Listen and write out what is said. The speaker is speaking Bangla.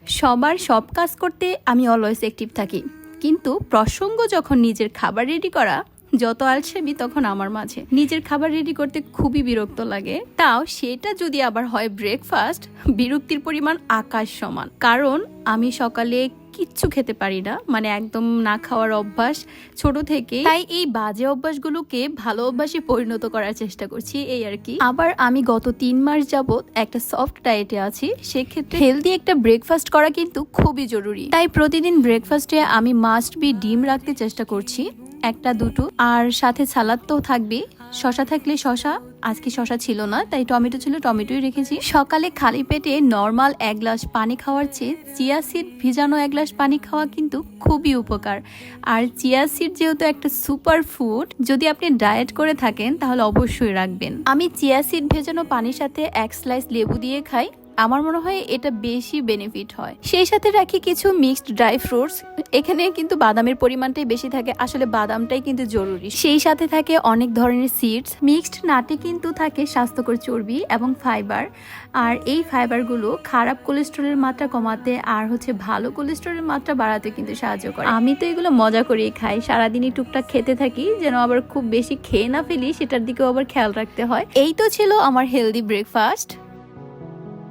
সবার সব কাজ করতে আমি অলওয়েজ অ্যাক্টিভ থাকি, কিন্তু প্রসঙ্গ যখন নিজের খাবার রেডি করা, যত আলসেমি তখন আমার মাঝে। নিজের খাবার রেডি করতে খুবই বিরক্ত লাগে, তাও সেটা যদি আবার হয় ব্রেকফাস্ট, বিরক্তির পরিমাণ আকাশ সমান। কারণ আমি সকালে কিচ্ছু খেতে পারি না, মানে একদম না খাওয়ার অভ্যাস ছোট থেকে। তাই এই বাজে অভ্যাসগুলোকে ভালো অভ্যাসে পরিণত করার চেষ্টা করছি, এই আর কি। আবার আমি গত 3 মাস যাবত একটা সফট ডায়েটে আছি, সেক্ষেত্রে হেলদি একটা ব্রেকফাস্ট করা কিন্তু খুবই জরুরি। তাই প্রতিদিন ব্রেকফাস্টে আমি মাস্ট বি ডিম রাখতে চেষ্টা করছি, একটা দুটো, আর সাথে সালাদ তো থাকবে। শশা থাকলে শশা, আজকে শশা ছিল না তাই টমেটো ছিল, টমেটোই রেখেছি। সকালে খালি পেটে নর্মাল 1 গ্লাস পানি খাওয়ার চেয়ে চিয়া সিড ভিজানো 1 গ্লাস পানি খাওয়া কিন্তু খুবই উপকার। আর চিয়া সিড যেহেতু একটা সুপার ফুড, যদি আপনি ডায়েট করে থাকেন তাহলে অবশ্যই রাখবেন। আমি চিয়া সিড ভেজানো পানির সাথে 1 স্লাইস লেবু দিয়ে খাই, আমার মনে হয় এটা বেশি বেনিফিট হয়। সেই সাথে রাখি কিছু মিক্সড ড্রাই ফ্রুটস, এখানে কিন্তু বাদামের পরিমাণটাই বেশি থাকে, আসলে বাদামটাই কিন্তু জরুরি। সেই সাথে থাকে অনেক ধরনের সিডস, মিক্সড নাটে কিন্তু থাকে স্বাস্থ্যকর চর্বি এবং ফাইবার। আর এই ফাইবারগুলো খারাপ কোলেস্টেরলের মাত্রা কমাতে আর ভালো কোলেস্টেরলের মাত্রা বাড়াতে কিন্তু সাহায্য করে। আমি তো এগুলো মজা করেই খাই, সারাদিনই টুকটাক খেতে থাকি, যেন আবার খুব বেশি খেয়ে না ফেলি সেটার দিকেও আবার খেয়াল রাখতে হয়। এই তো ছিল আমার হেলদি ব্রেকফাস্ট।